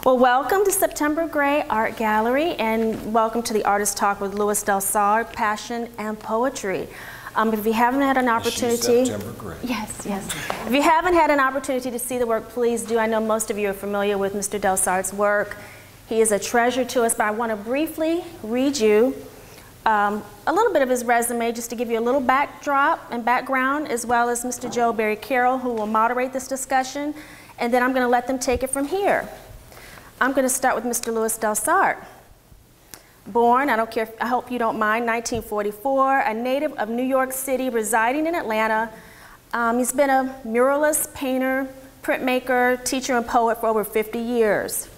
Well, welcome to September Gray Art Gallery, and welcome to the Artist Talk with Louis DelSarte, Passion and Poetry. If you haven't had an opportunity, September Gray. Yes. If you haven't had an opportunity to see the work, please do. I know most of you are familiar with Mr. DelSarte's work. He is a treasure to us, but I want to briefly read you a little bit of his resume just to give you a little backdrop and background, as well as Mr. Joe Barry Carroll, who will moderate this discussion, and then I'm going to let them take it from here. I'm going to start with Mr. Louis DelSarte. Born, I hope you don't mind, 1944, a native of New York City, residing in Atlanta. He's been a muralist, painter, printmaker, teacher, and poet for over 50 years.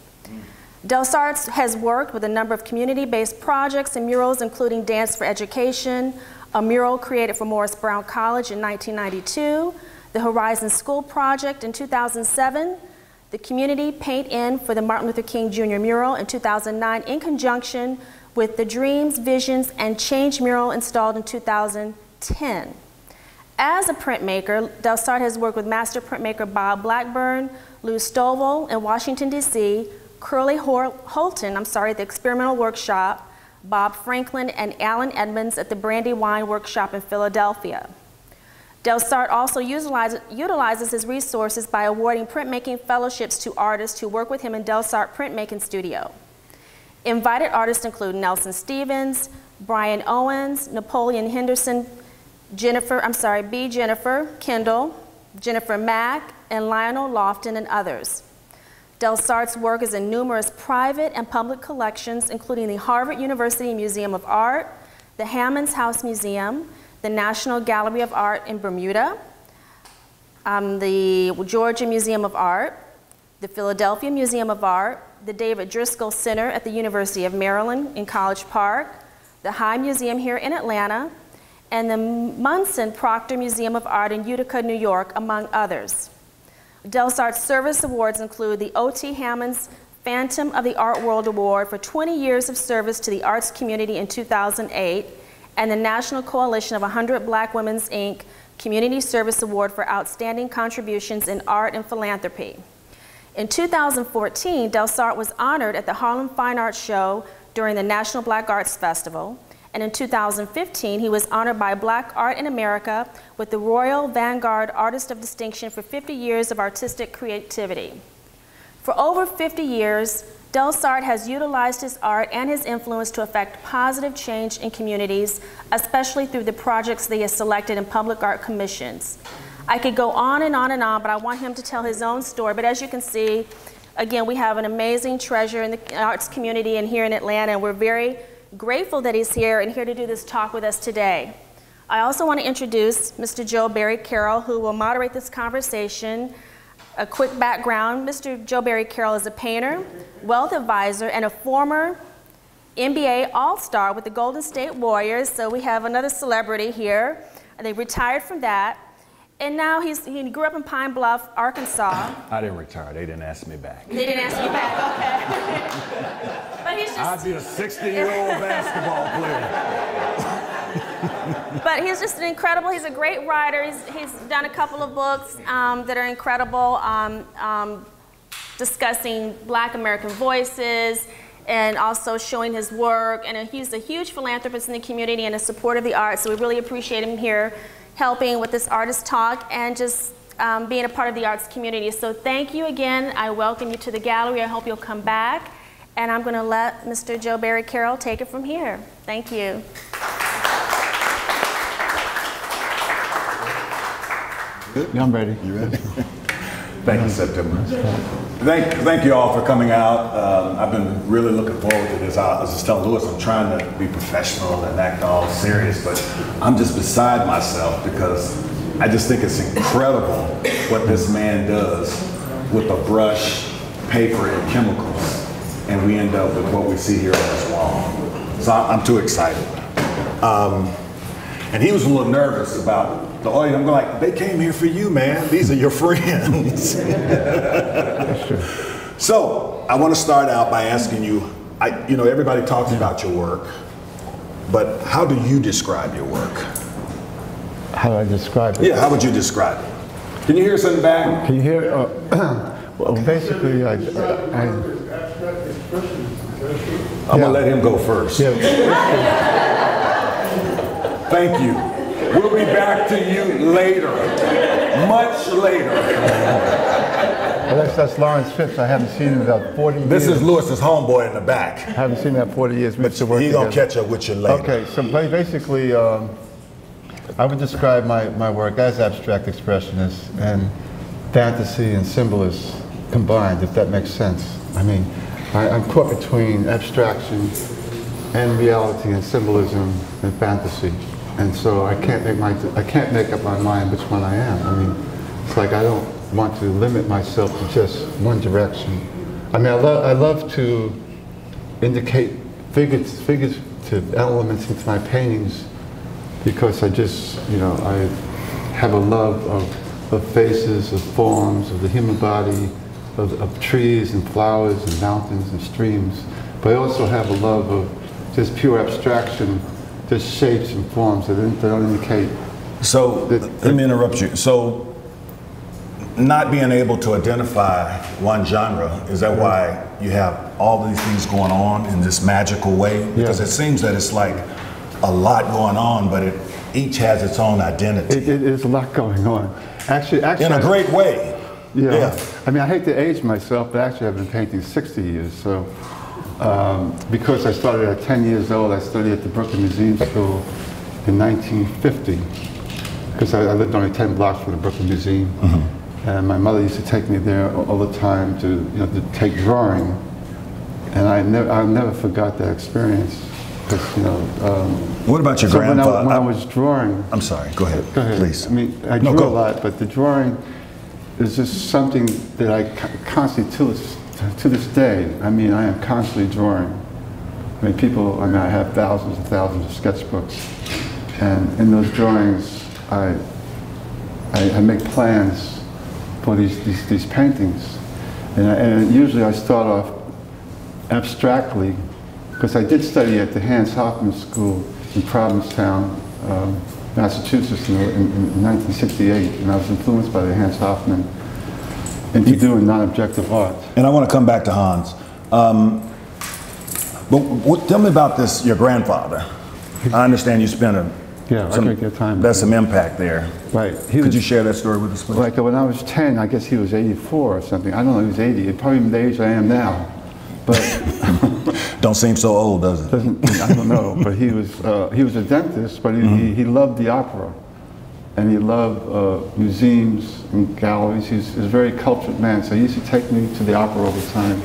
DelSarte has worked with a number of community-based projects and murals, including Dance for Education, a mural created for Morris Brown College in 1992, the Horizon School Project in 2007, the Community Paint In for the Martin Luther King Jr. mural in 2009, in conjunction with the Dreams, Visions, and Change mural installed in 2010. As a printmaker, DelSarte has worked with master printmaker Bob Blackburn, Lou Stovall in Washington, D.C., Curly Holton, at the Experimental Workshop, Bob Franklin and Alan Edmonds at the Brandywine Workshop in Philadelphia. DelSarte also utilizes his resources by awarding printmaking fellowships to artists who work with him in DelSarte Printmaking Studio. Invited artists include Nelson Stevens, Brian Owens, Napoleon Henderson, Jennifer Kendall, Jennifer Mack, and Lionel Lofton, and others. DelSarte's work is in numerous private and public collections, including the Harvard University Museum of Art, the Hammonds House Museum, the National Gallery of Art in Bermuda, the Georgia Museum of Art, the Philadelphia Museum of Art, the David Driscoll Center at the University of Maryland in College Park, the High Museum here in Atlanta, and the Munson Proctor Museum of Art in Utica, New York, among others. DelSarte's service awards include the O.T. Hammonds Phantom of the Art World Award for 20 years of service to the arts community in 2008, and the National Coalition of 100 Black Women's Inc. Community Service Award for outstanding contributions in art and philanthropy. In 2014, DelSarte was honored at the Harlem Fine Arts Show during the National Black Arts Festival, and in 2015, he was honored by Black Art in America with the Royal Vanguard Artist of Distinction for 50 years of artistic creativity. For over 50 years, DelSarte has utilized his art and his influence to affect positive change in communities, especially through the projects that he has selected in public art commissions. I could go on and on and on, but I want him to tell his own story. But as you can see, again, we have an amazing treasure in the arts community and here in Atlanta, and we're very grateful that he's here and here to do this talk with us today. I also want to introduce Mr. Joe Barry Carroll, who will moderate this conversation. A quick background, Mr. Joe Barry Carroll is a painter, wealth advisor, and a former NBA All-Star with the Golden State Warriors. So we have another celebrity here. They retired from that. And now he grew up in Pine Bluff, Arkansas. I didn't retire. They didn't ask me back. They didn't ask you back, okay. But he's just... I'd be a 60-year-old basketball player. But he's just an incredible, he's a great writer. He's done a couple of books that are incredible, discussing Black American voices and also showing his work. And he's a huge philanthropist in the community and a supporter of the arts. So we really appreciate him here helping with this artist talk and just being a part of the arts community. So thank you again. I welcome you to the gallery. I hope you'll come back. And I'm going to let Mr. Joe Barry Carroll take it from here. Thank you. I'm ready. You ready? Thank you, September. Thank you all for coming out. I've been really looking forward to this. I was just telling Louis, I'm trying to be professional and act all serious, but I'm just beside myself because I just think it's incredible what this man does with a brush, paper, and chemicals, and we end up with what we see here on this wall. So I'm too excited. And he was a little nervous about the audience. I'm like, they came here for you, man. These are your friends. So I want to start out by asking you, everybody talks about your work, but how do you describe your work? How do I describe it? Yeah, how would you describe it? Can you hear us in the back? Can you hear? Well, basically, I'm gonna let him go first. Yeah. Thank you. We'll be back to you later, much later. Well, that's Lawrence Phipps. I haven't seen him in about 40 years. This is Lewis's homeboy in the back. I haven't seen him in about 40 years. But he's gonna catch up with you later. Okay, so basically, I would describe my work as abstract expressionist and fantasy and symbolism combined, if that makes sense. I mean, I'm caught between abstraction and reality and symbolism and fantasy, and so I can't make up my mind which one I am. I mean, it's like I don't want to limit myself to just one direction. I mean, I love to indicate figurative elements into my paintings because I just, you know, I have a love of faces, of forms, of the human body, of trees and flowers and mountains and streams. But I also have a love of just pure abstraction, just shapes and forms that don't indicate. So, let me interrupt you. So, not being able to identify one genre, is that why you have all these things going on in this magical way? Because it seems that it's like a lot going on, but each has its own identity. It is a lot going on. Actually, in a great way. Yeah. I mean, I hate to age myself, but actually I've been painting 60 years. So, because I started at 10 years old, I studied at the Brooklyn Museum School in 1950. Because I lived only 10 blocks from the Brooklyn Museum. And my mother used to take me there all the time to, you know, to take drawing. And I never forgot that experience. Because, you know, what about your grandfather? When I was drawing. I'm sorry, go ahead, please. I mean, I drew a lot, but the drawing is just something that I constantly, to this day, I mean, I am constantly drawing. I mean, I have thousands and thousands of sketchbooks. And in those drawings, I make plans for these paintings. And usually I start off abstractly, because I did study at the Hans Hofmann School in Provincetown, Massachusetts in 1968, and I was influenced by the Hans Hofmann into doing non-objective art. And I want to come back to Hans. But tell me about this, your grandfather. I understand you spent some impact there. Right. Could you share that story with us, please? Like when I was 10, I guess he was 84 or something. I don't know, he was 80. Probably the age I am now. But don't seem so old, does it? I don't know, but he was a dentist, but he loved the opera, and he loved museums and galleries. He's a very cultured man, so he used to take me to the opera all the time,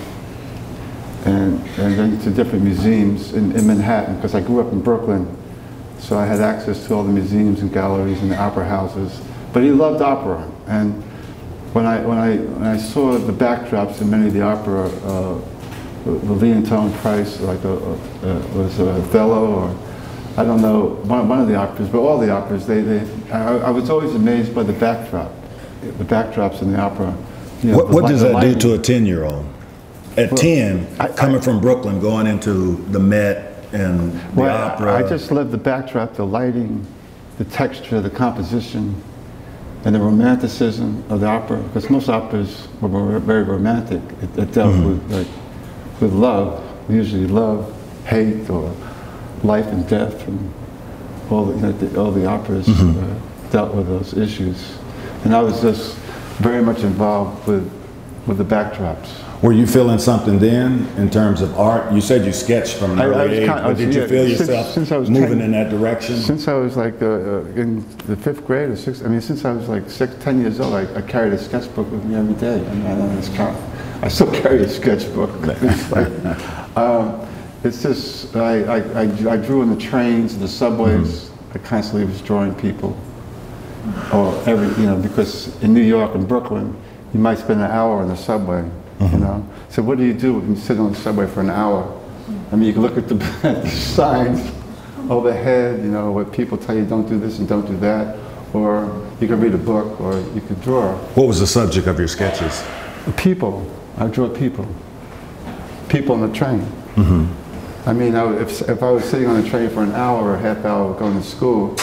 and then to different museums in Manhattan, because I grew up in Brooklyn, so I had access to all the museums and galleries and the opera houses. But he loved opera, and when I saw the backdrops in many of the opera. The Leontine Price, like was Othello, or I don't know, one of the operas, but all the operas. I was always amazed by the backdrops in the opera. You know, what does that do to a 10-year-old? At 10, coming from Brooklyn, going into the Met and the opera. I just love the backdrop, the lighting, the texture, the composition, and the romanticism of the opera. Because most operas were very romantic. It dealt with love, usually love, hate, or life and death, and all the operas dealt with those issues. And I was just very much involved with the backdrops. Were you feeling something then in terms of art? You said you sketched from an early age, but did you feel yourself moving in that direction? Since I was like in the 5th grade or 6th, I mean, since I was like 10 years old, I carried a sketchbook with me every day. I mean, I still carry a sketchbook. It's just, I drew in the trains, the subways. I constantly was drawing people. Or because in New York and Brooklyn, you might spend an hour on the subway, you know? So what do you do when you sit on the subway for an hour? I mean, you can look at the signs overhead, you know, what people tell you, don't do this and don't do that. Or you can read a book, or you could draw. What was the subject of your sketches? People. I draw people. People on the train. I mean, if I was sitting on the train for an hour or a half hour going to school,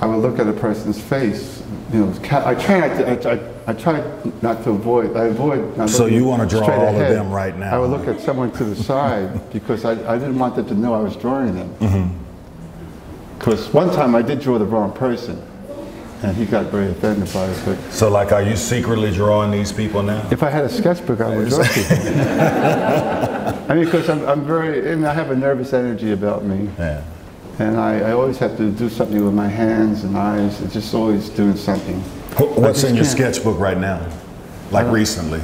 I would look at a person's face. You know, I try not to avoid. I avoid. Not so you want to draw all ahead. of them right now? I would look at someone to the side because I didn't want them to know I was drawing them. Because one time I did draw the wrong person, and he got very offended by it. But so, like, are you secretly drawing these people now? if I had a sketchbook, I would draw people. I mean, because I'm very. I mean, I have a nervous energy about me. Yeah. And I always have to do something with my hands and eyes. It's just always doing something. What's in your sketchbook right now? Like recently?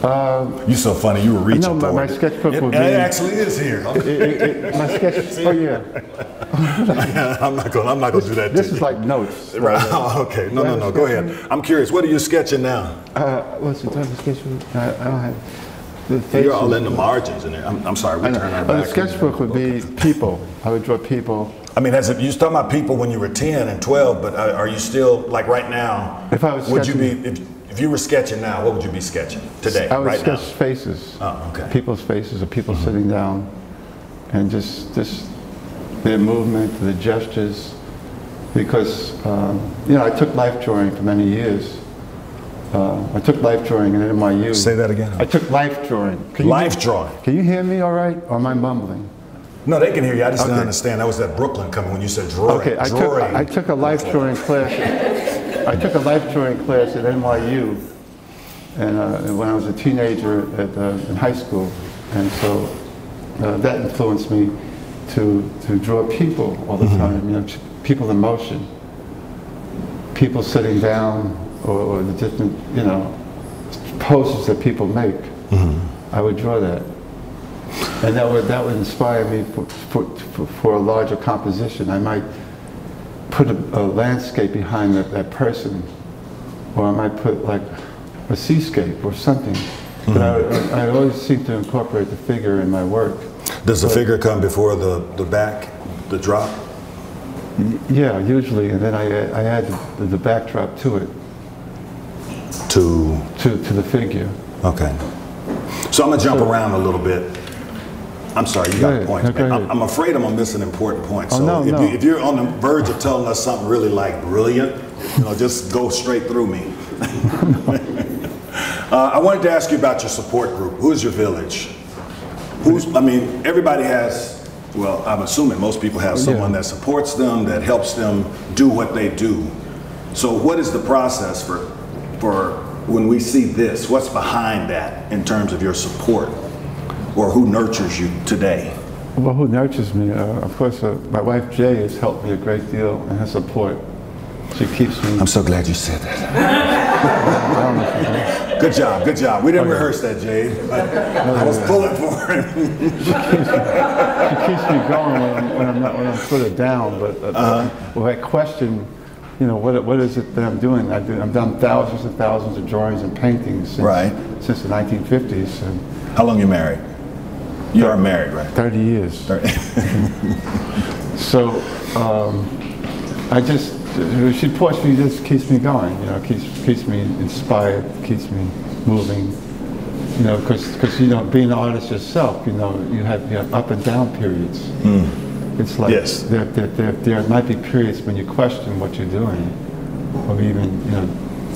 You're so funny. You were reaching no, for my it. sketchbook would be. It actually is here. My sketch. Oh yeah. I'm not gonna do that. This is like notes. Right. Okay. No. Go ahead. I'm curious. What are you sketching now? What's the type of sketchbook? I don't have. You're all in the margins in there. I'm sorry. We turn our back. The sketchbook would be people. I would draw people. I mean, as if you was talking about people when you were 10 and 12, but are you still, like right now, if I was would you be, if you were sketching now, what would you be sketching today, I would right sketch now? Faces. Oh, okay. People's faces of people sitting down, and just their movement, the gestures, because, you know, I took life drawing for many years. I took life drawing at NYU. Say that again. I took life drawing. Drawing. Can you hear me all right, or am I mumbling? No, they can hear you. I just didn't understand. That was that Brooklyn coming when you said drawing. Okay, I took a life drawing class. I took a life drawing class at NYU, and when I was a teenager in high school, and so that influenced me to draw people all the time. You know, people in motion, people sitting down, or the different, you know, poses that people make. I would draw that. And that would inspire me for a larger composition. I might put a landscape behind that person, or I might put like a seascape or something. But I always seem to incorporate the figure in my work. Does the figure come before the back, the drop? Yeah, usually, and then I add the backdrop to it. To the figure. Okay. So I'm gonna jump around a little bit. I'm sorry, you got points. I'm afraid I'm gonna miss an important point. So if you're on the verge of telling us something really like brilliant, you know, just go straight through me. I wanted to ask you about your support group. Who's your village? I mean, everybody has, well, I'm assuming most people have someone that supports them, that helps them do what they do. So what is the process for when we see this? What's behind that in terms of your support? Or who nurtures you today? Well, who nurtures me? Of course, my wife Jay has helped me a great deal in her support. She keeps me. I'm so glad you said that. Good job, good job. We didn't rehearse that, Jade. I was pulling for it. She keeps me going when I'm sort of down. But when I question, you know, what is it that I'm doing? I've done thousands and thousands of drawings and paintings since the 1950s. And how long you married? You are married, right? 30 years. 30. So she just keeps me going, you know, keeps me inspired, keeps me moving, you know, because you know, being an artist yourself, you know, you have up and down periods. It's like there might be periods when you question what you're doing, or even, you know,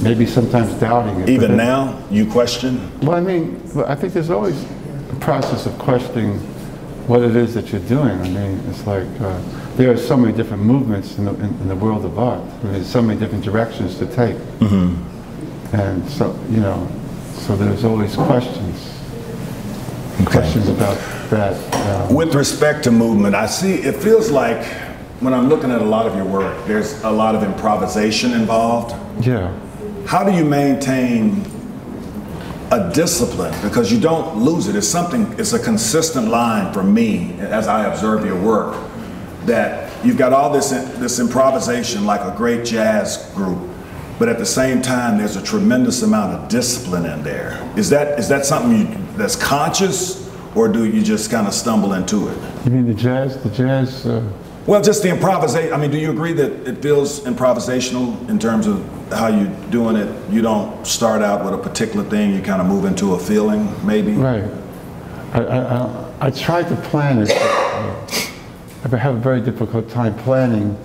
maybe sometimes doubting it. Even now, you question? Well, I mean, I think there's always a process of questioning what it is that you're doing. I mean, it's like there are so many different movements in the world of art. I mean, there's so many different directions to take, and so, you know, so there's always questions. Questions about that. With respect to movement, it feels like when I'm looking at a lot of your work, there's a lot of improvisation involved. Yeah. How do you maintain a discipline? Because you don't lose it. It's a consistent line for me as I observe your work, that you've got all this improvisation like a great jazz group, but at the same time, there's a tremendous amount of discipline in there. Is that something that's conscious, or do you just kind of stumble into it? You mean the jazz? Well, just the improvisation. I mean, do you agree that it feels improvisational in terms of how you're doing it? You don't start out with a particular thing, you kind of move into a feeling, maybe? Right. I tried to plan it. I have a very difficult time planning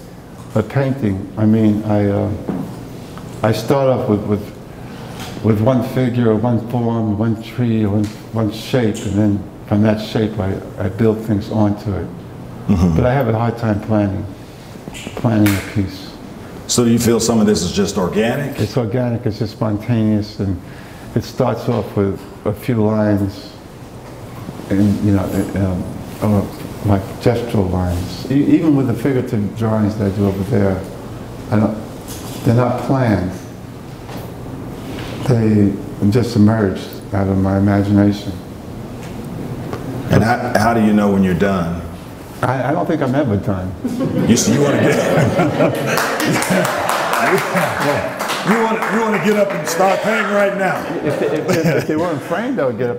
a painting, I mean, I start off with one figure, one form, one tree, one shape, and then from that shape I build things onto it. But I have a hard time planning a piece. So do you feel some of this is just organic? It's organic, it's just spontaneous, and it starts off with a few lines, and like gestural lines. Even with the figurative drawings that I do over there, they're not planned. They just emerged out of my imagination. And how do you know when you're done? I don't think I'm ever done. You want to get you want to get up and start painting right now. If they weren't framed, I would get up.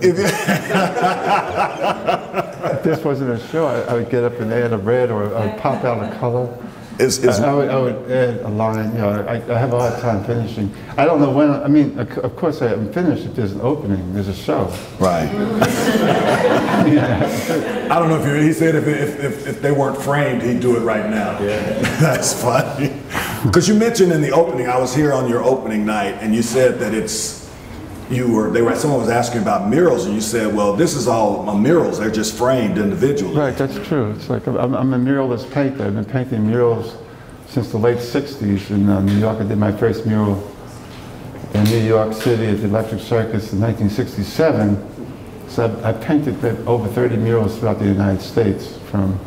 If this wasn't a show, I would get up and add a red, or I would pop out a color. I would add a line. You know, I have a hard time finishing. I don't know when. I mean, of course, I haven't finished if there's an opening. There's a show. Right. I don't know if he said if they weren't framed, he'd do it right now. Yeah. That's funny. Because you mentioned in the opening, I was here on your opening night, and you said that someone was asking about murals, and you said, well, this is all murals. They're just framed individually. Right, that's true. It's like I'm a muralist painter. I've been painting murals since the late 60s in New York. I did my first mural in New York City at the Electric Circus in 1967. So I painted over 30 murals throughout the United States, from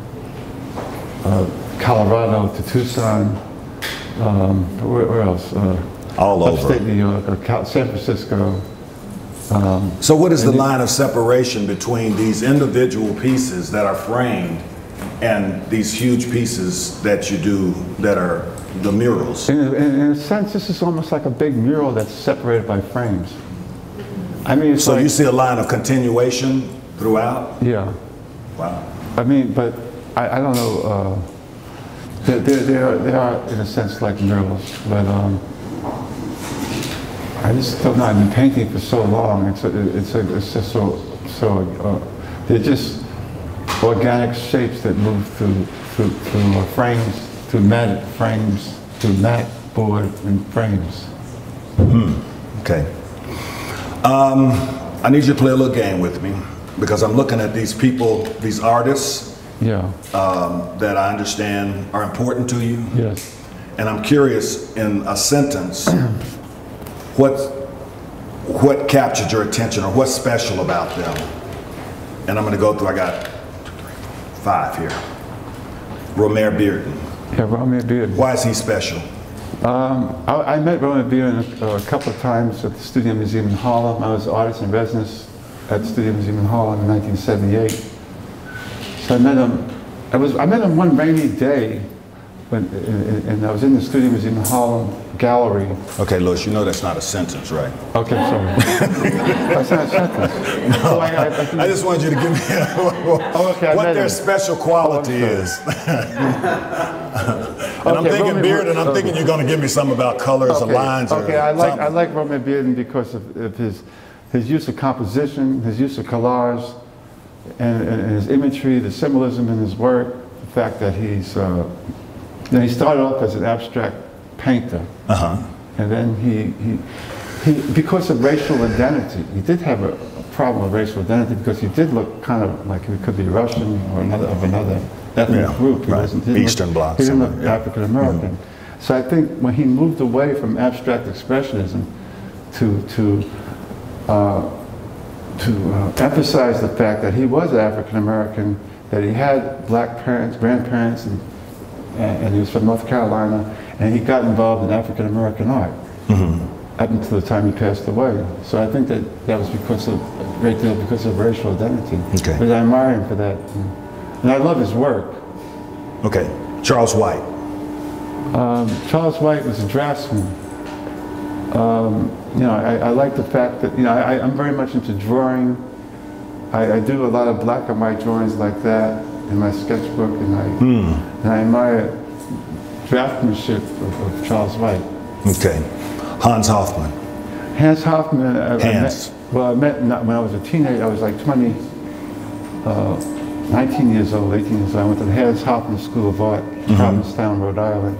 Colorado to Tucson, where else? All over. Upstate New York, or San Francisco. So what is the line of separation between these individual pieces that are framed and these huge pieces that you do that are the murals? In a sense, this is almost like a big mural that's separated by frames. I mean, so like, you see a line of continuation throughout? Yeah. Wow. I mean, but I don't know. They are in a sense like murals, but I just don't know. I've been painting for so long. It's just so they're just organic shapes that move through frames, through matted frames, through mat board and frames. Okay. I need you to play a little game with me, because I'm looking at these people, these artists, that I understand are important to you. Yes. And I'm curious, in a sentence, what captured your attention, or what's special about them? And I'm going to go through, I got 5 here. Romare Bearden. Yeah, Romare Bearden. Why is he special? I met Romare Bearden a couple of times at the Studio Museum in Harlem. I was artist in residence at the Studio Museum in Harlem in 1978. So I met him one rainy day and I was in the Studio Museum in Harlem gallery. Okay, Louis, you know that's not a sentence, right? Okay, sorry. That's not a sentence. No, I just wanted you to give me what their special quality is. And I'm thinking Bearden, I'm thinking you're going to give me something about colors or lines. Okay, I like Romare Bearden because of his use of composition, his use of collage, and his imagery, the symbolism in his work, the fact that he started off as an abstract painter, and then he because of racial identity, he did have a problem with racial identity, because he did look kind of like he could be Russian or another ethnic group. He right. Eastern Bloc. He didn't look African American. So I think when he moved away from abstract expressionism to emphasize the fact that he was African American, that he had black parents, grandparents, and he was from North Carolina, and he got involved in African American art up until the time he passed away. So I think that was because of racial identity. Okay. But I admire him for that, and I love his work. Okay, Charles White. Charles White was a draftsman. I like the fact that I'm very much into drawing. I do a lot of black and white drawings like that in my sketchbook, and I admire draftsmanship of Charles White. Okay. Hans Hofmann. Hans Hofmann. I met when I was a teenager. I was like 19 years old, 18 years old. I went to the Hans Hofmann School of Art, Provincetown, Rhode Island.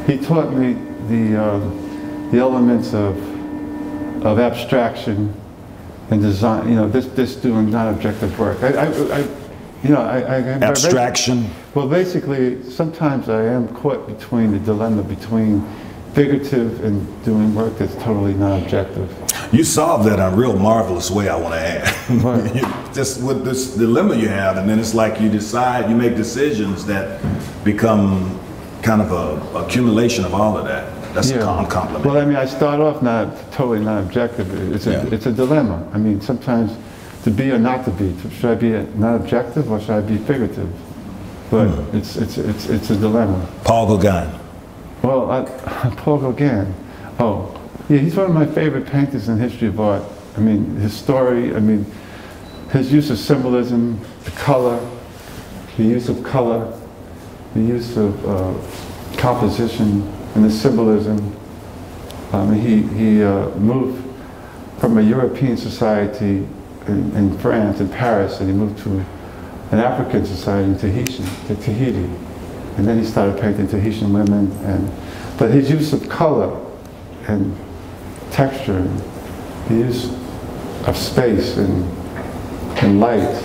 he taught me the elements of abstraction and design. You know, this doing non-objective work. Abstraction. Well, basically, sometimes I am caught between the dilemma between figurative and doing work that's totally non-objective. You solved that in a real marvelous way, I want to add. Right. Just with this dilemma you have, and then it's like you decide, you make decisions that become kind of a accumulation of all of that. That's a compliment. Well, I mean, I start off totally non-objective. It's a dilemma. I mean, sometimes to be or not to be. Should I be non-objective or should I be figurative? But it's a dilemma. Paul Gauguin. Well, Paul Gauguin. Oh, yeah, he's one of my favorite painters in the history of art. I mean, his story. I mean, his use of symbolism, the color, the use of color, the use of composition, and the symbolism. He moved from a European society in France, in Paris, and he moved to an African society in Tahiti. And then he started painting Tahitian women. But his use of color and texture, and the use of space and light.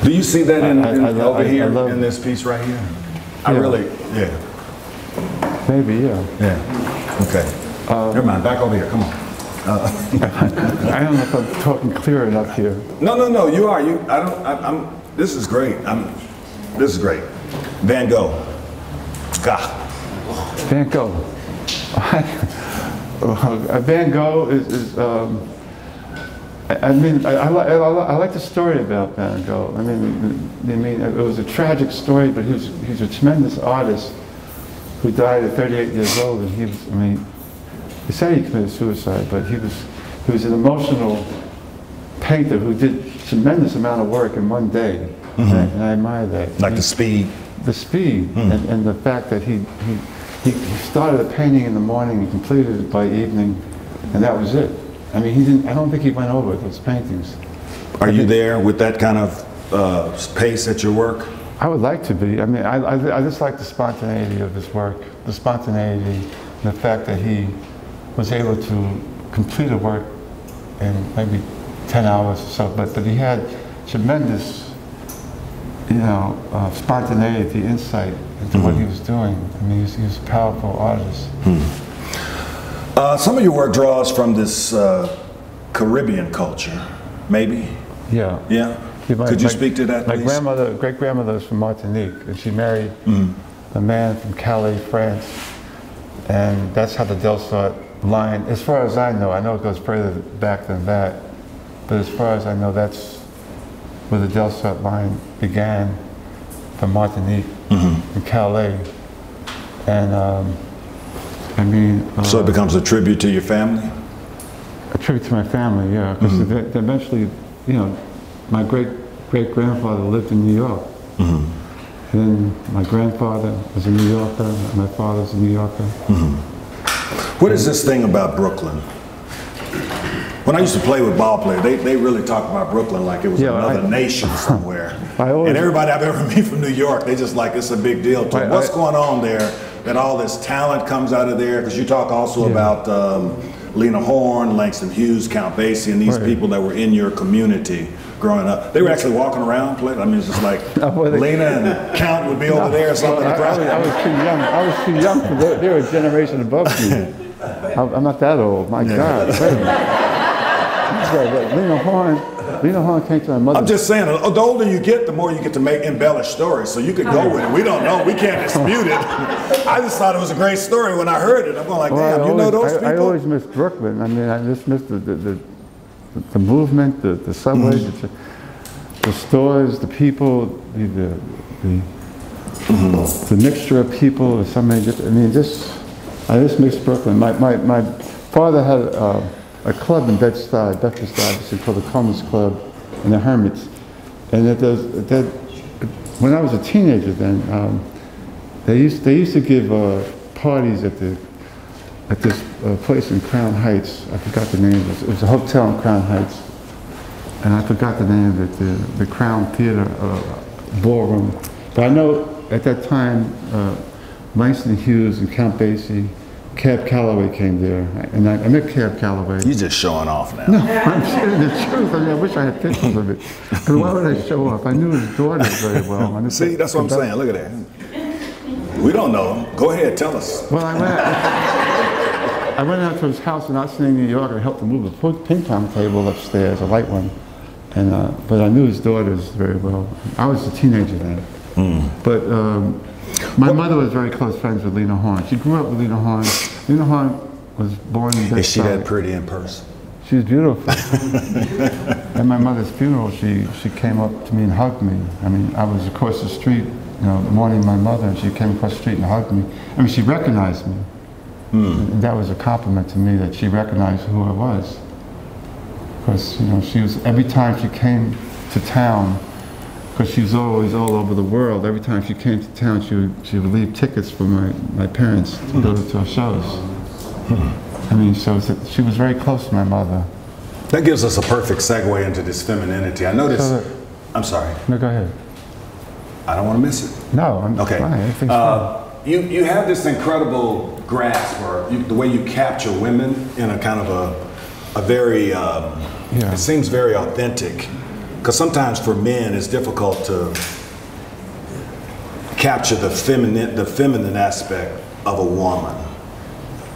Do you see that over here in this piece right here? Maybe, yeah. Yeah. Okay. Never mind. Back over here. Come on. I don't know if I'm talking clear enough here. No. You are. This is great. This is great. Van Gogh. Van Gogh. Van Gogh is I like the story about Van Gogh. I mean, it was a tragic story, but he was a tremendous artist who died at 38 years old, and he said he committed suicide, but he was an emotional painter who did a tremendous amount of work in one day, and I admire that. Like the speed. The speed, and the fact that he started a painting in the morning and completed it by evening, and that was it. I mean, I don't think he went over those paintings. Are you there with that kind of pace at your work? I would like to be. I mean, I just like the spontaneity of his work, the spontaneity, and the fact that he was able to complete a work in maybe 10 hours or so, but he had tremendous, spontaneity, insight into what he was doing. I mean, he was a powerful artist. Some of your work draws from this Caribbean culture, maybe? Yeah. Yeah? Could you speak to that, please? My great-grandmother was from Martinique, and she married a man from Calais, France, and that's how the DelSarte line, as far as I know it goes further back than that, but as far as I know, that's where the DelSarte line began, from Martinique and Calais. And so it becomes a tribute to your family? A tribute to my family, yeah, because eventually, my great-grandfather lived in New York. And then my grandfather was a New Yorker, and my father's a New Yorker. What is this thing about Brooklyn? When I used to play with ball players, they really talk about Brooklyn like it was another nation somewhere. And everybody I've ever met from New York, they just like it's a big deal to them. What's going on there that all this talent comes out of there? Because you talk also about Lena Horne, Langston Hughes, Count Basie, and these people that were in your community growing up. They were actually walking around playing. I mean, it's just like Lena and Count would be over there or something. I was too young. I was too young. They were a generation above me. I'm not that old. My God. Lena Horne came to my mother. I'm just saying, the older you get, the more you get to embellish stories. So you could go with it. We don't know. We can't dispute it. I just thought it was a great story when I heard it. I'm going like, damn, you know those people? I always missed Brooklyn. I mean, I just missed the movement, the subways, the stores, the people, the mixture of people. I just missed Brooklyn. My father had a club in Bedford-Stuyvesant called the Commons Club and the Hermits. And when I was a teenager then, they used to give parties at this place in Crown Heights. I forgot the name. It was a hotel in Crown Heights. And I forgot the name of it, the Crown Theater Ballroom. But I know at that time, Langston Hughes and Count Basie. Cab Calloway came there, and I met Cab Calloway. You're just showing off now. No, I'm saying the truth. I mean, I wish I had pictures of it. And why would I show off? I knew his daughter very well. See, that's what I'm saying. Look at that. We don't know him. Go ahead, tell us. Well, I went out to his house in Outstanding, New York, and helped him move a ping pong table upstairs, a light one. And but I knew his daughters very well. I was a teenager then. But my mother was very close friends with Lena Horne. She grew up with Lena Horne. Lena Horne was born in DelSarte. Is she that pretty in person? She was beautiful. At my mother's funeral, she came up to me and hugged me. I mean, I was across the street, mourning my mother, and she came across the street and hugged me. I mean, she recognized me. And that was a compliment to me that she recognized who I was. Because, she was, every time she came to town, because she was always all over the world, every time she came to town, she would leave tickets for my parents to go to her shows. I mean, so she was very close to my mother. That gives us a perfect segue into this femininity. I noticed, I'm sorry. No, go ahead. I don't want to miss it. No, I'm okay. Fine. Everything's fine. You have this incredible grasp, or the way you capture women in a kind of a very, it seems very authentic. Because sometimes for men it's difficult to capture the feminine aspect of a woman.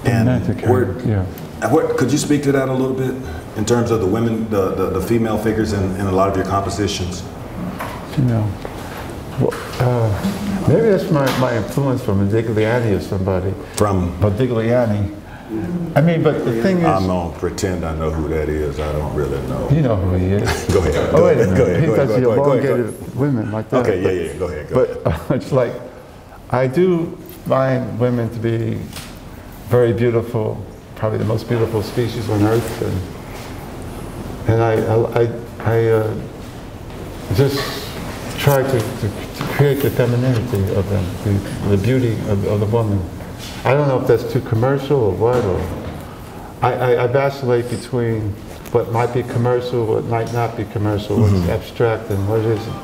And what could you speak to that a little bit in terms of the women, the female figures in a lot of your compositions? Maybe that's my influence from Modigliani or somebody. From Modigliani. I mean, but the thing is, I'm gonna pretend I know who that is. I don't really know. You know who he is. Go ahead. Oh, wait a minute. Go ahead. He does the elongated women like that. Okay, yeah. Go ahead. But it's like, I do find women to be very beautiful, probably the most beautiful species on earth, and I just try to create the femininity of them, the beauty of the woman. I don't know if that's too commercial or what, or I vacillate between what might be commercial, what might not be commercial, what's abstract and what isn't.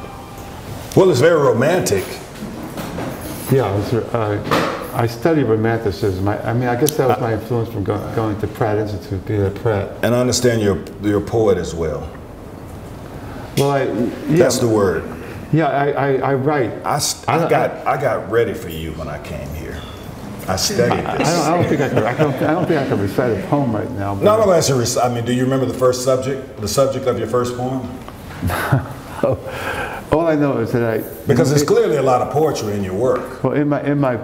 Well, it's very romantic. Yeah, I study romanticism. I mean, I guess that was my influence from going to Pratt Institute, being at Pratt. And I understand you're a poet as well. Well, that's the word. Yeah, I write. I got ready for you when I came here. I studied this. I don't think I can recite a poem right now. No, I'm not going to ask you. I mean, do you remember the first subject? The subject of your first poem? All I know is that because there's clearly a lot of poetry in your work. Well, in my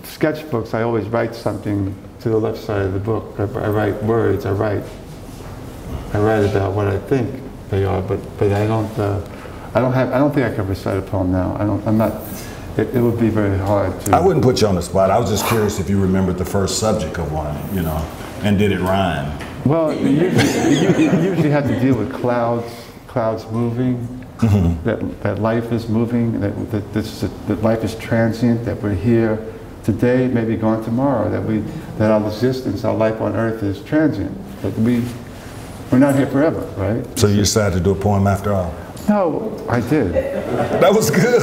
sketchbooks, I always write something to the left side of the book. I write words. I write about what I think they are, but I don't think I can recite a poem now. I'm not. It would be very hard to. I wouldn't put you on the spot. I was just curious if you remembered the first subject of one, and did it rhyme? Well, you usually have to deal with clouds moving, that life is moving, that life is transient, that we're here today, maybe gone tomorrow, that our existence, our life on earth is transient, that we're not here forever, right? So you decided to do a poem after all? No, I did. That was good.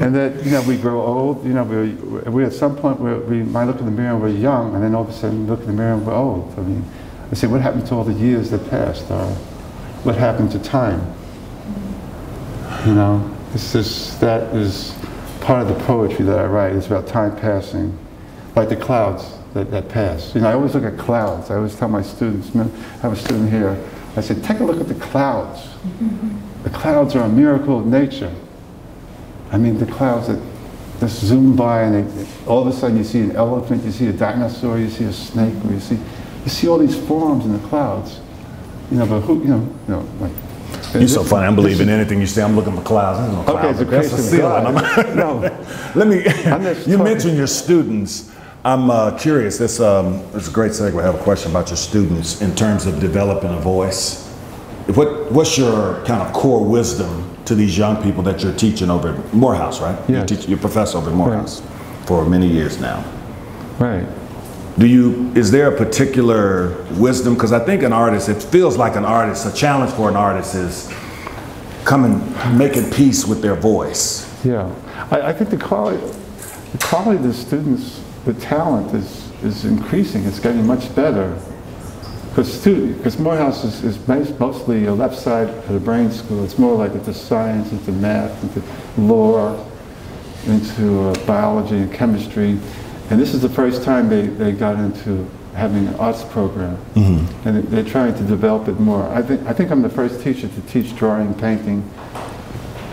And that, we grow old, we at some point, we might look in the mirror and we're young, and then all of a sudden we look in the mirror and we're old. I mean, I say, what happened to all the years that passed? What happened to time? That is part of the poetry that I write. It's about time passing, like the clouds that pass. I always look at clouds. I always tell my students, I have a student here, I said, take a look at the clouds. The clouds are a miracle of nature. I mean, the clouds that just zoom by, and all of a sudden you see an elephant, you see a dinosaur, you see a snake, or you see all these forms in the clouds. But who, like. You're so funny. I'm believing anything you say. I'm looking for clouds. There's no clouds. Okay, it's a ceiling. No. You mentioned your students. I'm curious. This is a great segue. I have a question about your students in terms of developing a voice. What's your kind of core wisdom to these young people that you're teaching over at Morehouse, right? Yeah. You're a professor over at Morehouse for many years now. Right. Is there a particular wisdom? Because I think an artist, it feels like a challenge for an artist is making peace with their voice. Yeah. I think the quality, the quality of the students, the talent is increasing. It's getting much better. Because Morehouse is mostly a left side of the brain school. It's more like into science, into math, into law, into biology and chemistry. And this is the first time they got into having an arts program. Mm-hmm. And they're trying to develop it more. I think I'm the first teacher to teach drawing, painting,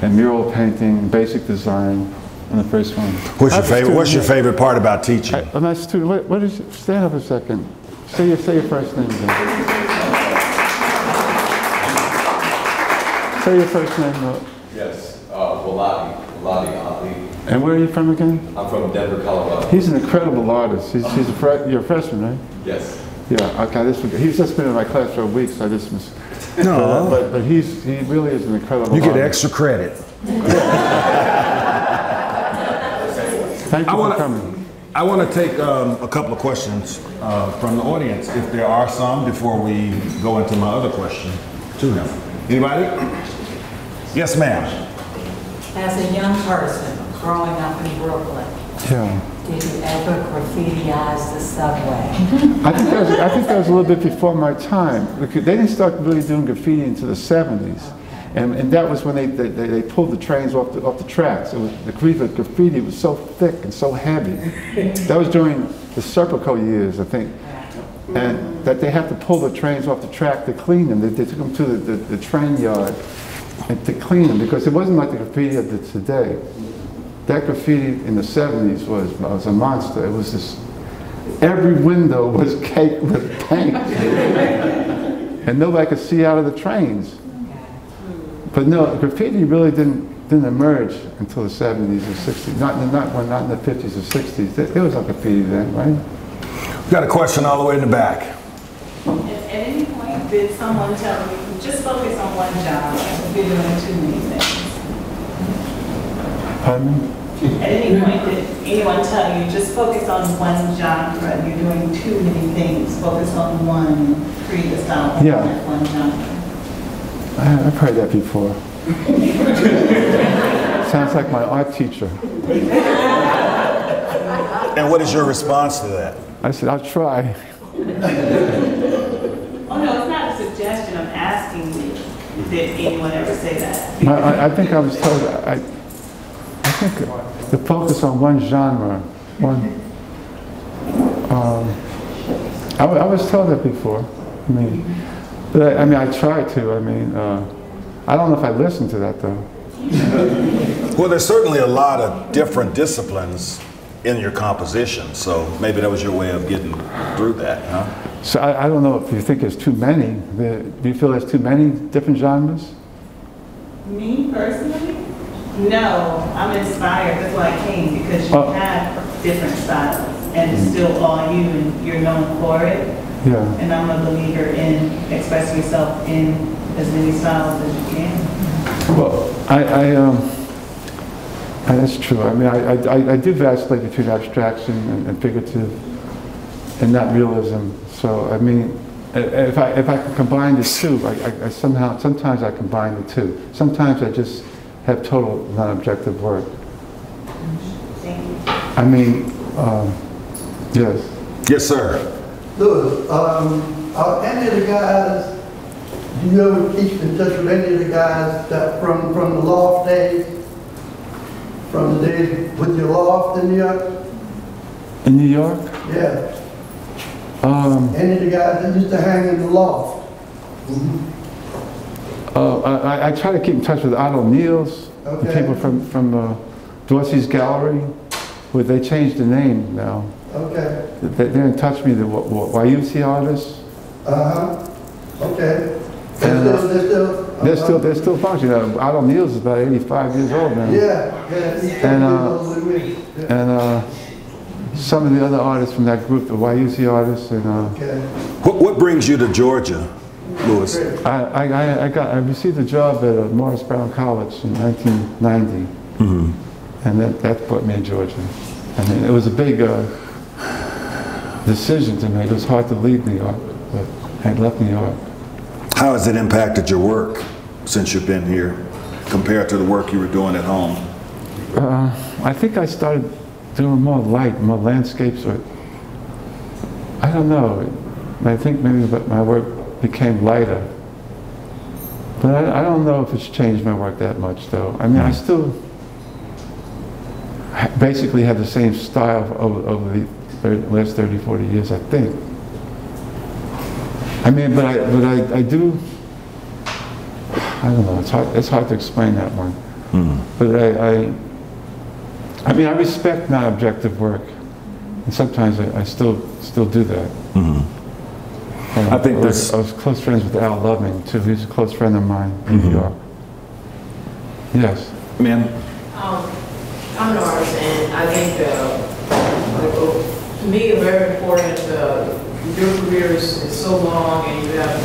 and mural painting, basic design. I'm the first one. What's your favorite part about teaching? I'm a student. What is? Stand up a second. Say your first name again. Say your first name. Yes, Waladi Ali. And where are you from again? I'm from Denver, Colorado. He's an incredible artist. You're a freshman, right? Yes. Yeah. Okay. He's just been in my class for a week, so I just missed. No. But he really is an incredible. You get artist. extra credit. Thank you for coming. I want to take a couple of questions from the audience, if there are some, before we go into my other question to him. Anybody? Yes, ma'am. As a young person growing up in Brooklyn, did you ever graffitiize the subway? I think that was a little bit before my time. They didn't start really doing graffiti until the 70s. And that was when they pulled the trains off the tracks. It was, the graffiti was so thick and so heavy. That was during the Serpico years, I think. And that they had to pull the trains off the track to clean them. They took them to the train yard and to clean them, because it wasn't like the graffiti of today. That graffiti in the 70s was a monster. It was just, every window was caked with paint. And nobody could see out of the trains. But no, graffiti really didn't emerge until the 70s or 60s. Not in the 50s or 60s. There was no graffiti then, right? We've got a question all the way in the back. At any point, did someone tell you, just focus on one job, you're doing too many things? Pardon me? At any point, did anyone tell you, just focus on one genre, you're doing too many things, focus on one, create a style on that one genre? I've heard that before. Sounds like my art teacher. And what is your response to that? I said, I'll try. Oh no, it's not a suggestion, I'm asking you, did anyone ever say that? I think I was told, I think to focus on one genre, I was told that before. I try to. I don't know if I listened to that though. Well, there's certainly a lot of different disciplines in your composition, so maybe that was your way of getting through that, huh? So I don't know if you think there's too many. Do you feel there's too many different genres? Me personally? No, I'm inspired, that's why I came, because you have different styles, and it's still all you, and you're known for it. Yeah. And I'm a believer in expressing yourself in as many styles as you can. Well, that's true. I do vacillate between abstraction and figurative, and not realism. So if I can combine the two, sometimes I combine the two. Sometimes I just have total non-objective work. Thank you. Yes. Yes, sir. Louis, are any of the guys, do you ever keep in touch with any of the guys that from the loft days? From the days with your loft in New York? In New York? Yeah. Any of the guys that used to hang in the loft? I try to keep in touch with Otto Niels, the people from Dorsey's Gallery, where they changed the name now. Okay. They're in touch with me, the YUC artists. Okay. They're still functioning. Otto Niels is about 85 years old now. Yeah. And some of the other artists from that group, the YUC artists, and What brings you to Georgia, Louis? I received a job at Morris Brown College in 1990, and that brought me to Georgia. It was a big decision to make. It was hard to leave New York, but I had left New York. How has it impacted your work since you've been here, compared to the work you were doing at home? I think I started there were more light, more landscapes, or I don't know. I think maybe my work became lighter. But I don't know if it's changed my work that much, though. I mean, I still basically have the same style over the last 30, 40 years, I think. I mean, but I do, I don't know, it's hard to explain that one. But I mean, I respect non-objective work, and sometimes I still do that. I think I was close friends with Al Loving, too. He's a close friend of mine in New York. Yes. Ma'am? I'm an artist, and I think, to me, it's very important. Your career is so long, and you have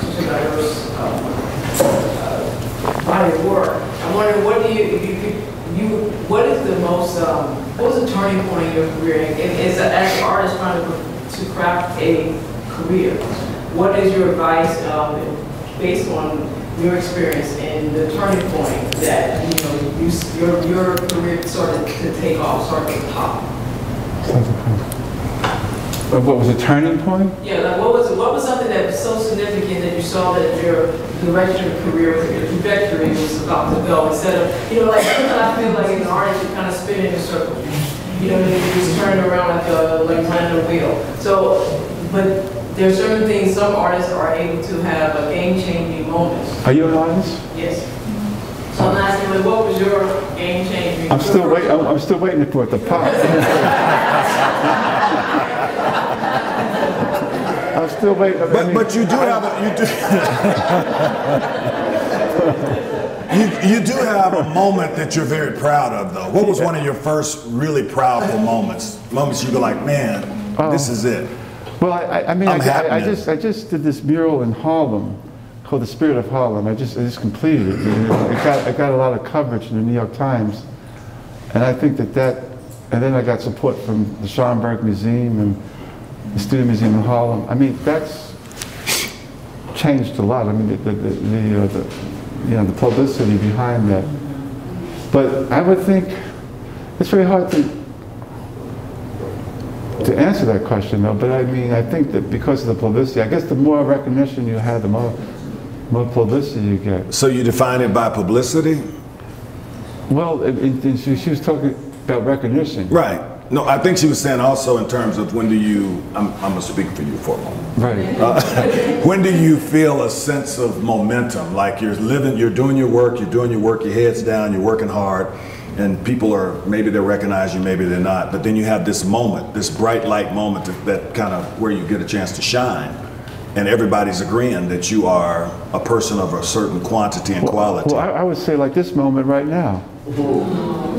such a diverse body of work. I'm wondering, what what is the most, what was the turning point in your career? As an artist trying to craft a career, what is your advice based on your experience and the turning point that your career started to take off, started to pop? What was the turning point? Yeah, like what was something that was so significant that you saw that your direction of career, your trajectory was about to go, instead of, like I feel like as an artist you kind of spin in a circle. You just turn around like landing a wheel. So, but there's certain things some artists are able to have a game-changing moments. Are you an artist? Yes. So I'm asking, like, what was your game-changing? I'm still waiting for it to pop. I'm still waiting. But you do have you do have a moment that you're very proud of, though. What was one of your first really proudful moments? Moments you go like, man, this is it. Well, I just did this mural in Harlem called The Spirit of Harlem. I just completed it. It got a lot of coverage in the New York Times, and I think and then I got support from the Schomburg Museum and the Studio Museum in Harlem. I mean, that's changed a lot. I mean, the publicity behind that. But I would think it's very hard to answer that question, though. But I mean, I think that because of the publicity, I guess the more recognition you have, the more publicity you get. So you define it by publicity? Well, she was talking about recognition. Right. No, I think she was saying also in terms of when do you, I'm going to speak for you for a moment. Right. When do you feel a sense of momentum? Like you're doing your work, your head's down, you're working hard, and people maybe they recognize you, maybe they're not, but then you have this moment, this bright light moment that kind of where you get a chance to shine, and everybody's agreeing that you are a person of a certain quantity and quality. Well, I would say like this moment right now.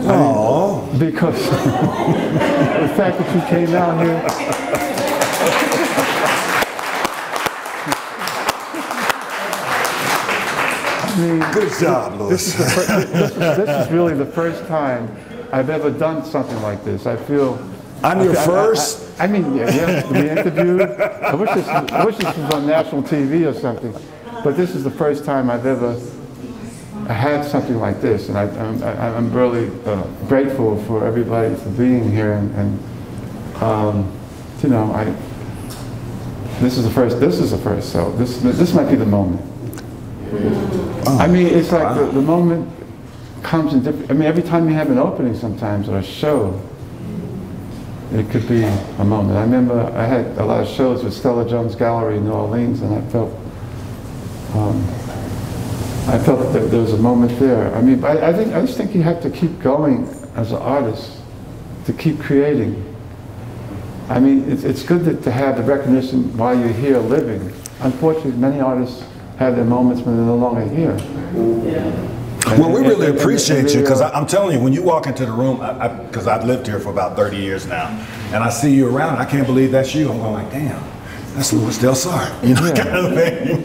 Oh, because the fact that you came down here. I mean, good job, Louis. This is really the first time I've ever done something like this. I feel. I'm your first. I mean, yeah, to be interviewed. I wish this was on national TV or something, but this is the first time I've ever had something like this, and I'm really grateful for everybody for being here, and this is the first, so this might be the moment. Oh, I mean, it's like the moment comes in different. I mean, every time you have an opening, sometimes or a show, it could be a moment. I remember I had a lot of shows with Stella Jones Gallery in New Orleans, and I felt that there was a moment there. I mean, I just think you have to keep going as an artist, to keep creating. I mean, it's good to have the recognition while you're here living. Unfortunately, many artists have their moments when they're no longer here. Yeah. Well, we really appreciate you, because I'm telling you, when you walk into the room, because I've lived here for about 30 years now, and I see you around, I can't believe that's you. I'm going like, damn. That's Louis DelSarte, kind of thing.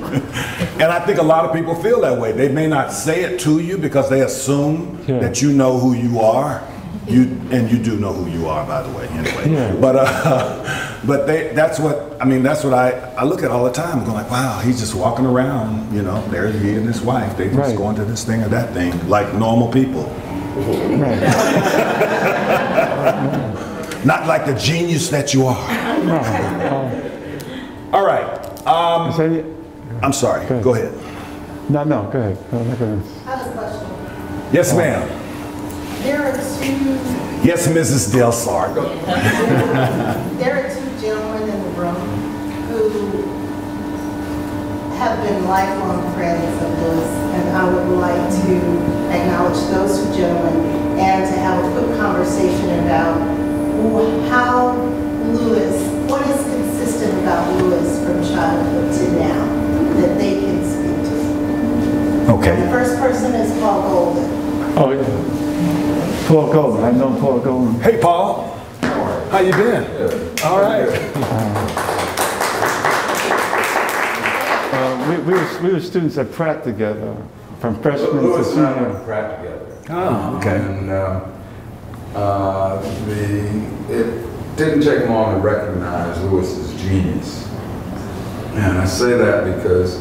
And I think a lot of people feel that way. They may not say it to you because they assume that you know who you are. And you do know who you are, by the way, anyway. Yeah. But that's what I look at all the time. I'm going like, wow, he's just walking around, there he and his wife. They just going to this thing or that thing like normal people. Right. Not like the genius that you are. All right. I'm sorry. Go ahead. No, go ahead. I have a question. Yes, ma'am. There are two. Yes, Mrs. DelSarte. There are two gentlemen in the room who have been lifelong friends of Lewis, and I would like to acknowledge those two gentlemen and to have a quick conversation about how Lewis, what is consistent about Lewis from childhood to now that they can speak to. Okay. The first person is Paul Golden. Oh, yeah. Paul Golden. I've known Paul Golden. Hey, Paul. How you been? All right. We were students at Pratt together, from freshman to Lewis and I went senior. to Pratt together. Oh, okay. And it didn't take long to recognize Lewis's genius. And I say that because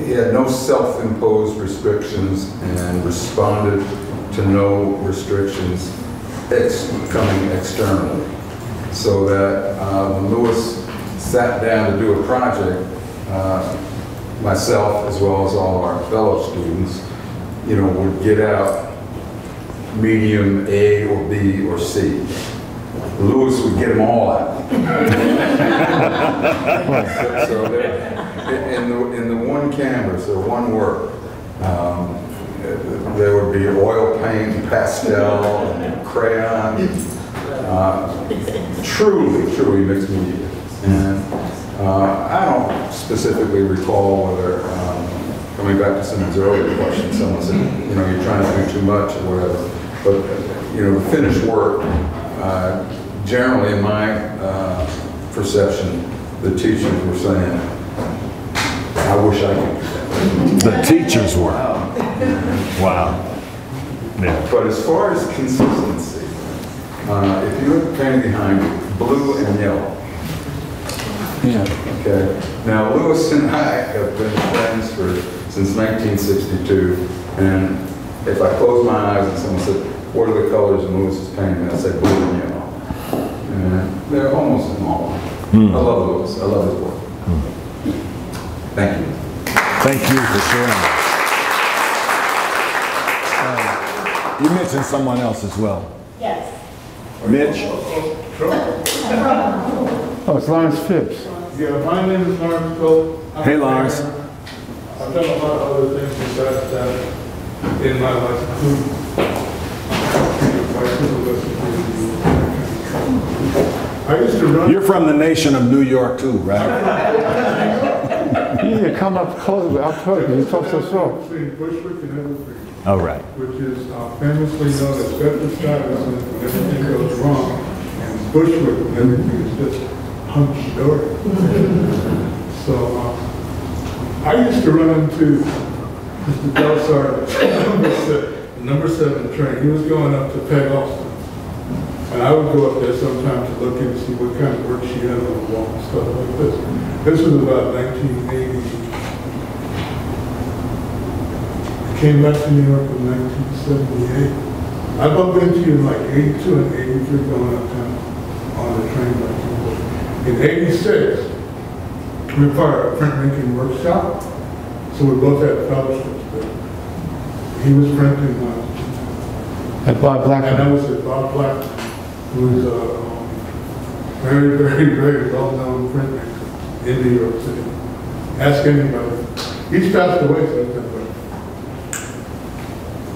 he had no self-imposed restrictions and responded to no restrictions coming externally. So that when Lewis sat down to do a project, myself as well as all our fellow students, would get out medium A or B or C. Lewis would get them all out. so in the one canvas or one work, there would be oil paint, and pastel, and crayon. Truly mixed media. And I don't specifically recall whether, coming back to someone's earlier question, someone said, you're trying to do too much or whatever. But, the finished work, generally in my perception, the teachers were saying, I wish I could do that. The teachers were. Wow. Yeah. But as far as consistency, if you look at the painting behind you, blue and yellow. Yeah. Okay. Now, Lewis and I have been friends since 1962, and if I close my eyes and someone said, what are the colors in Lewis's painting? I say blue and yellow. And they're almost in all. I love Lewis. I love his work. Thank you. Thank you for sharing. You mentioned someone else as well. Yes. Mitch? Oh, it's Lawrence Phipps. Yeah, my name is Lawrence Cole. Hey, Lawrence. I've done a lot of other things besides that in my life. I used to run. You're from the nation of New York too, right? You need to come up close. I'll tell you. You talk so slow. Between Bushwick and Evergreen. All right. Which is famously known as Bedford-Stuyvesant when everything goes wrong, and Bushwick when everything is just hunky-dory. So I used to run into Mr. DelSarte, number 7 train. He was going up to Peg Austin. And I would go up there sometime to look and see what kind of work she had on the wall and stuff like this. This was about 1980. I came back to New York in 1978. I bumped into you in like 82 and 83 going uptown on the train back to New York. In 86, we acquired a printmaking workshop. So we both had fellowships there. He was printing At Bob Blackman. and I was at Bob Blackman, who was a very, very, very well-known printmaker in New York City. Ask anybody. He's passed away since then, but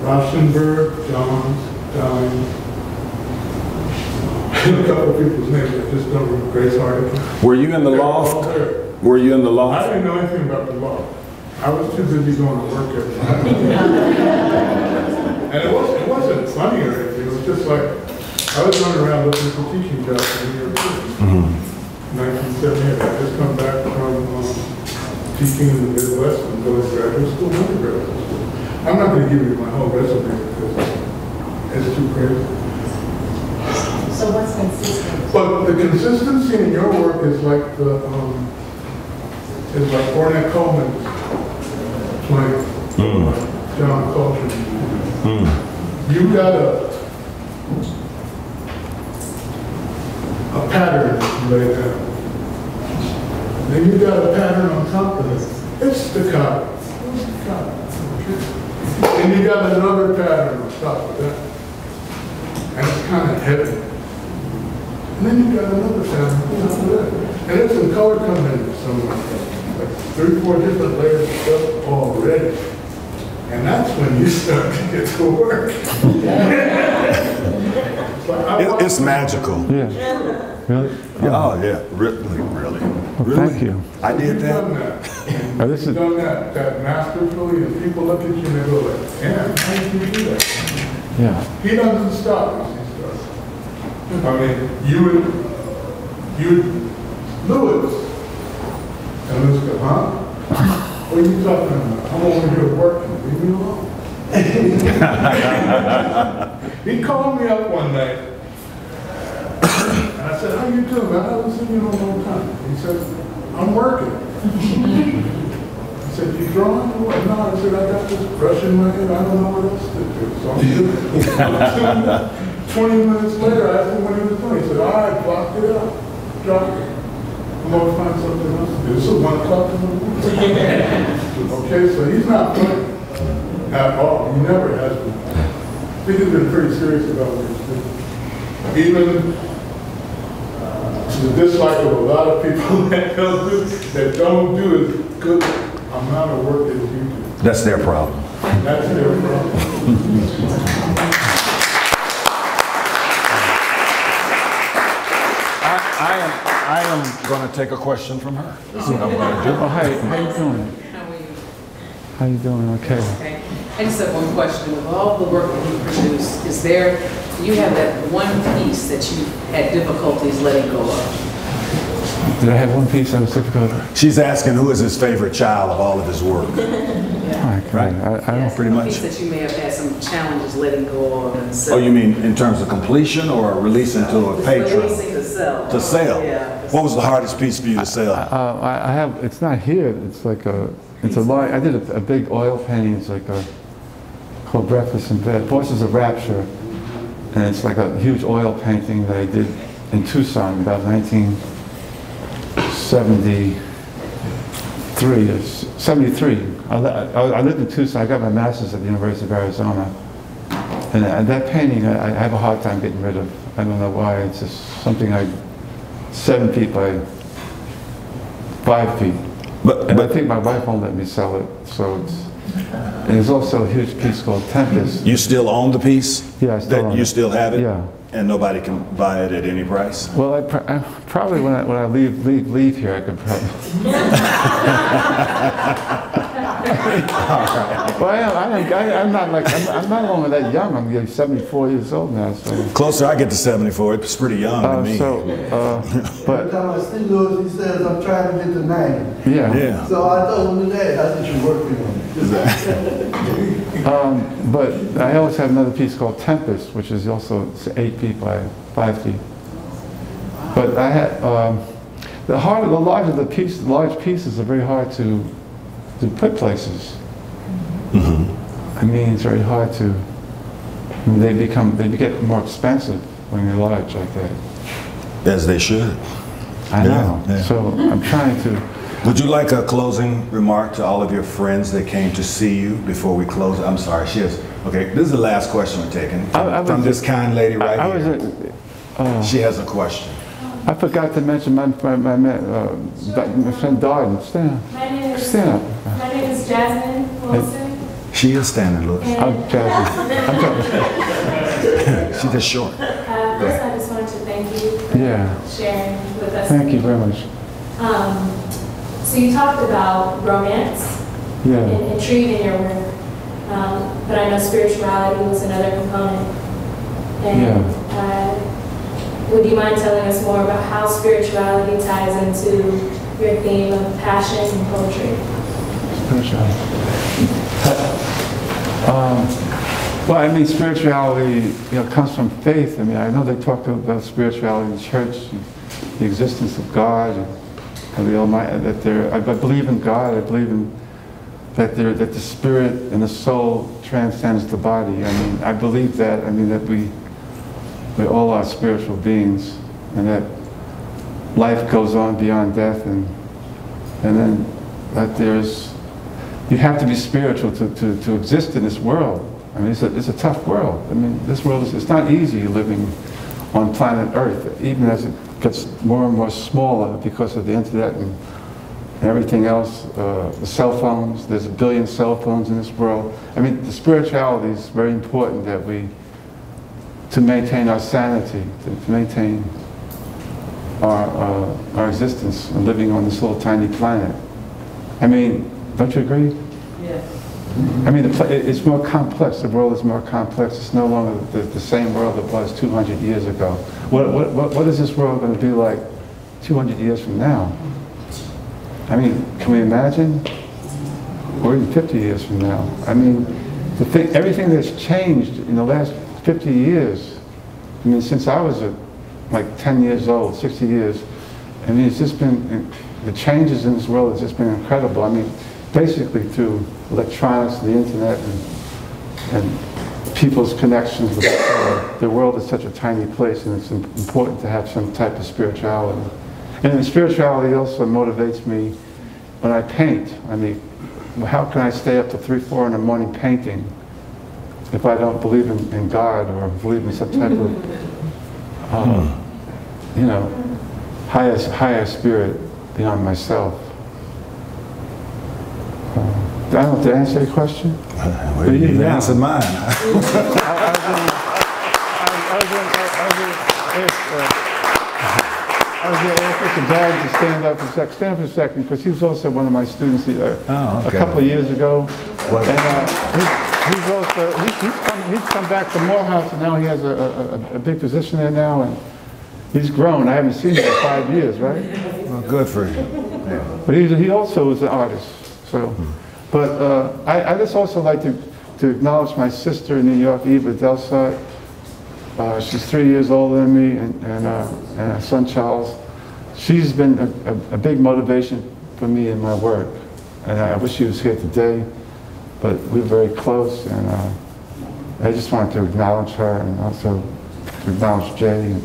Rauschenberg, Johns, Dowling, a couple of people's names I just don't remember. Grace Hardigan. Were you in the loft? Were you in the I loft? didn't know anything about the law. I was too busy going to work every night. And it wasn't funny or anything. It was just like, I was running around looking for teaching jobs in New York City. 1978. I just come back from teaching in the Midwest and going to graduate school, undergraduate school. I'm not going to give you my whole resume because it's too crazy. So what's consistent? But the consistency in your work is like Ornette Coleman's play, John Coltrane. You got a pattern that you lay down. Then you got a pattern on top of it. It's staccato. Then you got another pattern on top of that. And it's kind of heavy. And then you got another pattern on top of that. And there's some color coming in somewhere. Like 3 or 4 different layers of stuff already. And that's when you start to get to work. It's magical. Yeah. Really? Oh, yeah. Really, really. Well, Really? thank you. I did that. Done that. Now, this You've is, done that masterfully, and people look at you and they go like, damn, how did you do that? yeah. He doesn't stop us, he starts. I mean, you Lewis. And Lewis goes, huh? What are you talking about? I'm over here working, leave me alone. He called me up one night, and I said, how you doing, man? I haven't seen you in a long time. He said, I'm working. I said, you drawing or what? No, I said, I got this brush in my head, I don't know what else to do. So I'm doing it. 20 minutes later, I asked him what he was doing. He said, all right, blocked it out, dropped it. I'm going to find something else to do. This is 1 o'clock in the morning. Okay, so he's not playing at all. He never has been. I think he's been pretty serious about what he's doing. Even to the dislike of a lot of people that don't do as good amount of work as you do. That's their problem. That's their problem. I am going to take a question from her. That's what I'm going to do. Oh, hi, how you doing? How are you? How you doing? Okay. Okay. I just have one question. With all the work that you produce, you have that one piece that you had difficulties letting go of? Did I have one piece I was difficult? She's asking who is his favorite child of all of his work. Right. I don't pretty much. Piece that you may have had some challenges letting go of and Oh, you mean in terms of completion or releasing to a patron? Releasing to sell. To sell? Yeah. What was the hardest piece for you to sell? I have, it's not here, it's like it's a large, I did a big oil painting, it's like called Breakfast in Bed, Voices of Rapture. And it's like a huge oil painting that I did in Tucson about 1973. I lived in Tucson, I got my master's at the University of Arizona. And that painting, I have a hard time getting rid of. I don't know why, it's just something 7 feet by 5 feet. But I think my wife won't let me sell it, so and there's also a huge piece called Tempest. You still own the piece? Yeah, I still own it. You still have it? Yeah. And nobody can buy it at any price? Well, I probably when I leave here, I could probably. Well, I'm not only that young. I'm 74 years old now. So. Closer I get to 74, it's pretty young to me. But every time I see Lewis, he says, I'm trying to get to 90. Yeah. So I told him today, I said, you're working on it. But I always have another piece called Tempest, which is also 8 feet by 5 feet. But I had the larger the piece, the large pieces are very hard to put places. Mm-hmm. I mean, it's very hard to. They get more expensive when you're large like that. As they should. I know. Yeah. So I'm trying to. Would you like a closing remark to all of your friends that came to see you before we close? I'm sorry, she has. Okay, this is the last question we're taking from this kind lady right here. She has a question. I forgot to mention my friend Darden. Stand up. My name is Jasmine Wilson. She is standing, Lewis. I'm Jasmine. She's just short. First, I just wanted to thank you for sharing with us. Thank you very much. So you talked about romance and intrigue in your work, but I know spirituality was another component. And would you mind telling us more about how spirituality ties into your theme of passion and poetry? Spirituality. Well, I mean, spirituality, comes from faith. I mean, I know they talk about spirituality in church, the existence of God, and the Almighty. I believe in God. I believe in that the spirit and the soul transcends the body. I mean, I believe that. I mean that we all are spiritual beings, and that life goes on beyond death, and then that you have to be spiritual to exist in this world. I mean, it's a tough world. I mean, this world it's not easy living on planet Earth, even as it gets more and more smaller because of the internet and everything else, the cell phones. There's 1 billion cell phones in this world. I mean, the spirituality is very important that to maintain our sanity, to maintain our existence and living on this little tiny planet. I mean, don't you agree? Yes. I mean, it's more complex. The world is more complex. It's no longer the same world it was 200 years ago. What is this world going to be like 200 years from now? I mean, can we imagine? Or even 50 years from now? I mean, everything that's changed in the last 50 years, I mean, since I was like 10 years old, 60 years, I mean, it's just been, the changes in this world has just been incredible. I mean, basically through electronics, the internet, and people's connections with each other. The world is such a tiny place, and it's important to have some type of spirituality. And the spirituality also motivates me when I paint. I mean, how can I stay up to 3, 4 in the morning painting if I don't believe in God or believe in some type of, you know, higher spirit beyond myself? I don't know, did I answer your question? Well, you answered mine. I was going to ask Mr. Dad to stand up for a second. Stand up for a second, because he was also one of my students a couple of years ago. And he's come back from Morehouse, and now he has a big position there now, and he's grown. I haven't seen him for 5 years, right? Well, good for him. Yeah. But he also was an artist. So, but I just also like to acknowledge my sister in New York, Eva DelSarte. She's 3 years older than me, and her son Charles. She's been a big motivation for me in my work, and I wish she was here today, but we're very close, and I just wanted to acknowledge her, and also to acknowledge Jay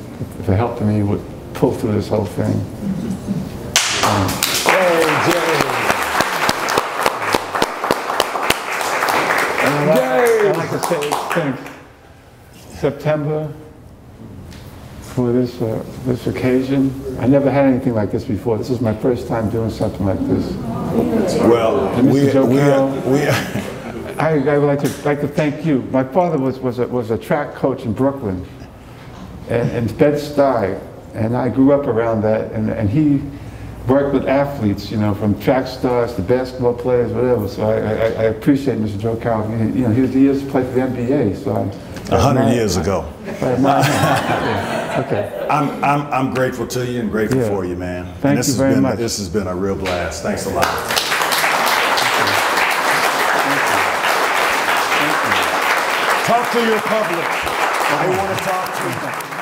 for helping me pull through this whole thing. Hey, Jay! I'd like to say thanks. September, for this occasion. I never had anything like this before. This is my first time doing something like this. Well, I would like to thank you. My father was a track coach in Brooklyn, and Bed-Stuy, and I grew up around that, and he worked with athletes, you know, from track stars to basketball players, whatever. So I appreciate Mr. Joe Carroll. You know, he used to play for the NBA, so 100 years ago. Okay. I'm grateful to you and grateful for you, man. Thank you very much. This has been a real blast. Thanks a lot. Talk to your public. I want to talk to you.